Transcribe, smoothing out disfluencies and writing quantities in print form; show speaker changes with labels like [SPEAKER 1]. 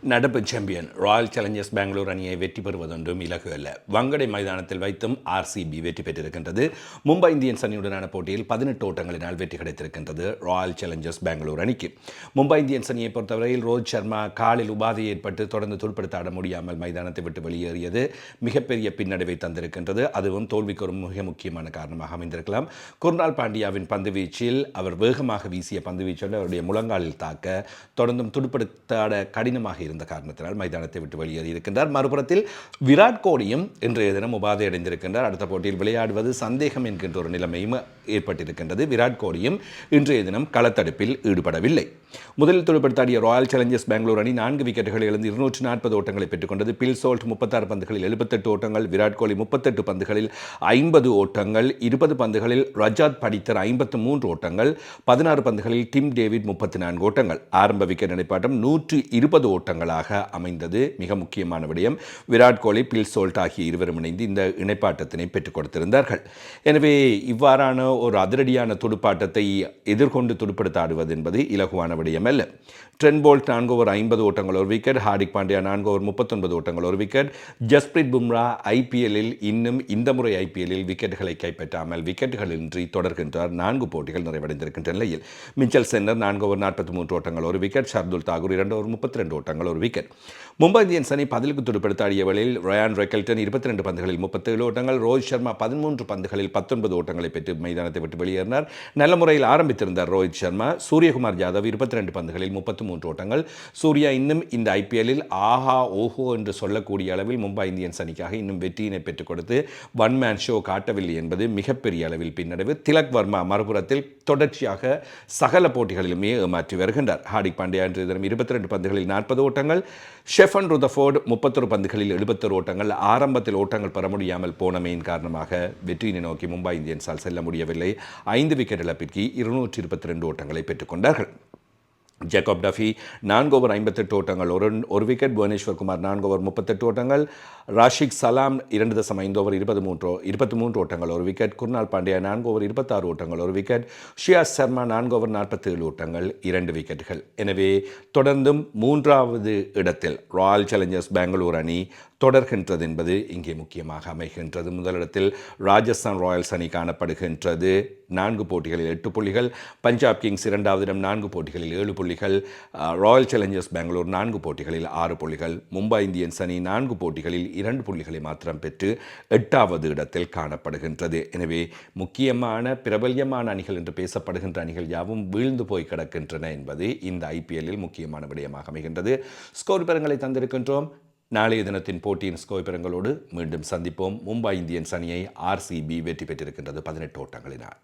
[SPEAKER 1] நடப்பு champion Royal Challengers Bangalore அணியை வெற்றி பெறுவதொன்றும் இலகு அல்ல. வங்கடை மைதானத்தில் வைத்தும் ஆர்சிபி வெற்றி பெற்றிருக்கின்றது. மும்பை இந்தியன்ஸ் அணியுடனான போட்டியில் 18 ஓட்டங்களினால் வெற்றி கிடைத்திருக்கின்றது ராயல் சேலஞ்சர்ஸ் பெங்களூர் அணிக்கு. மும்பை இந்தியன்ஸ் அணியை பொறுத்தவரையில் ரோஹித் சர்மா காலில் உபாதை ஏற்பட்டு தொடர்ந்து துடுப்படுத்த ஆட முடியாமல் மைதானத்தை விட்டு வெளியேறியது மிகப்பெரிய பின்னடைவை தந்திருக்கின்றது. அதுவும் தோல்விக்கு ஒரு மிக முக்கியமான காரணமாக அமைந்திருக்கலாம். குர்னால் பாண்டியாவின் பந்து வீச்சில் அவர் வேகமாக வீசிய பந்து வீச்சோடு அவருடைய முழங்காலில் தாக்க தொடர்ந்தும் துடுப்படுத்த ஆட கடினமாக இருந்த காரணத்தினால் மைதானத்தை விட்டு வெளியேறி இருக்கின்றார். மறுபுறத்தில் விராட் கோலியும் இன்றைய தினம் உபாதை அடைந்திருக்கின்றார். அடுத்த போட்டியில் விளையாடுவது சந்தேகம் என்கின்ற ஒரு நிலைமையும் ஏற்பட்டிருக்கின்றது. விராட் கோலியும் இன்றைய தினம் களத்தடுப்பில் ஈடுபடவில்லை. முதலில் துடுப்படுத்தாடிய ராயல் சேலஞ்சர்ஸ் பெங்களூர் அணி 4 விக்கெட்டுகளை இழந்து 240 ஓட்டங்களை பெற்றுக்கொண்டது. பில் சோல்ட் 36 பந்துகளில் 78 ஓட்டங்கள், விராட் கோலி 38 பந்துகளில் 50 ஓட்டங்கள், 20 பந்துகளில் ரஜாத் படித்தர் 53 ஓட்டங்கள், 16 பந்துகளில் டிம் டேவிட் 34 ஓட்டங்கள். ஆரம்ப விக்கெட் இணைப்பாட்டம் 120 ஓட்டங்களாக அமைந்தது. மிக முக்கியமான விடயம், விராட் கோலி, பில் சோல்ட் ஆகிய இருவரும் இணைந்து இந்த இணைப்பாட்டத்தினை பெற்றுக் கொடுத்திருந்தார்கள். எனவே இவ்வாறான ஒரு அதிரடியான துடுப்பாட்டத்தை எதிர்கொண்டு துடுப்படுத்த ஆடுவது என்பது இலகுவான விடயம் அல்ல. ட்ரெண்ட் போல்ட் 4 ஓவர் 50 ஓட்டங்கள் ஒரு விக்கெட், ஹார்திக் பாண்டியா 4 ஓவர் 39 ஓட்டங்கள் ஒரு விக்கெட், ஜஸ்பிரீத் பும்ரா ஐபிஎல்லில் இன்னும் இந்த முறை ஐபிஎல்லில் விக்கெட்டுகளை கைப்பற்றாமல் விக்கெட்டுகளின்றி தொடர்கின்றார். 4 போட்டிகள் நிறைவடைந்திருக்கின்ற நிலையில் மிச்சல் சென்னர் 4 ஓவர் 43 ஓட்டங்கள் ஒரு விக்கெட், ஷர்துல் தாகூர் 2 ஓவர் 32 ஓட்டங்கள் ஒரு விக்கெட். மும்பை இந்தியன்ஸ் அணி பதிலுக்கு துடுப்படுத்தாடிய வேளையில் ரயான் ரெக்கல்டன் 22 பந்துகளில் 37 ஓட்டங்கள், ரோஹித் சர்மா 13 பந்துகளில் 19 ஓட்டங்களை பெற்று மைதானத்தை விட்டு வெளியேறினார். நல்ல முறையில் ஆரம்பித்திருந்தார் ரோஹித் சர்மா. சூரியகுமார் யாதவ் 22 பந்துகளில் 33 ஓட்டங்கள். சூர்யா இன்னும் இந்த ஐபிஎல்லில் ஆஹா ஓஹோ என்று சொல்லக்கூடிய அளவில் மும்பை இந்தியன்ஸ் அணிக்காக இன்னும் வெற்றியினை பெற்றுக் கொடுத்து ஒன் மேன் ஷோ காட்டவில்லை என்பது மிகப்பெரிய அளவில் பின்னடைவு. திலக் வர்மா மறுபுறத்தில் தொடர்ச்சியாக சகல போட்டிகளிலுமே ஏமாற்றி வருகின்றார். ஹார்திக் பாண்டியா இன்றைய தினம் 22 பந்துகளில் 40 ஓட்டங்கள், ஷெஃபன் ருதர்ஃபோர்ட் 31 பந்துகளில் 71 ஓட்டங்கள். ஆரம்பத்தில் ஓட்டங்கள் பெற முடியாமல் போனமையின் காரணமாக வெற்றியினை நோக்கி மும்பை இந்தியன்ஸால் செல்ல முடியவில்லை. 5 விக்கெட் இழப்பிற்கு 222 ஓட்டங்களை பெற்றுக்கொண்டார்கள். ஜேக்கப் டஃபி 4 ஓவர் 58 ஓட்டங்கள் ஒரு விக்கெட், புவனேஸ்வர் குமார் 4 ஓவர் 38 ஓட்டங்கள், ராஷிக் சலாம் 2.5 ஓவர் 23 ஓட்டங்கள் ஒரு விக்கெட், குர்னால் பாண்டியா 4 ஓவர் 26 ஓட்டங்கள் ஒரு விக்கெட், ஷியாஸ் சர்மா 4 ஓவர் 47 ஓட்டங்கள் 2 விக்கெட்டுகள். எனவே தொடர்ந்தும் 3வது இடத்தில் ராயல் சேலஞ்சர்ஸ் பெங்களூர் அணி தொடர்கின்றது என்பது இங்கே முக்கியமாக அமைகின்றது. முதலிடத்தில் ராஜஸ்தான் ராயல்ஸ் அணி காணப்படுகின்றது 4 போட்டிகளில் 8 புள்ளிகள், பஞ்சாப் கிங்ஸ் 2வது இடம் 4 போட்டிகளில் 7 புள்ளிகள், ராயல் சேலஞ்சர்ஸ் பெங்களூர் 4 போட்டிகளில் 6 புள்ளிகள், மும்பை இந்தியன்ஸ் அணி 4 போட்டிகளில் 2 புள்ளிகளை மாத்திரம் பெற்று 8வது இடத்தில் காணப்படுகின்றது. எனவே முக்கியமான பிரபல்யமான அணிகள் என்று பேசப்படுகின்ற அணிகள் யாவும் வீழ்ந்து போய் கிடக்கின்றன என்பது இந்த ஐபிஎல்லில் முக்கியமான விடயமாக அமைகின்றது. ஸ்கோர் விவரங்களை தந்திருக்கின்றோம். நாளைய தினத்தின் போட்டியின் ஸ்கோர் விவரங்களோடு மீண்டும் சந்திப்போம். மும்பை இந்தியன்ஸ் அணியை ஆர்சிபி வெற்றி பெற்றிருக்கின்றது 18 ஓட்டங்களினால்.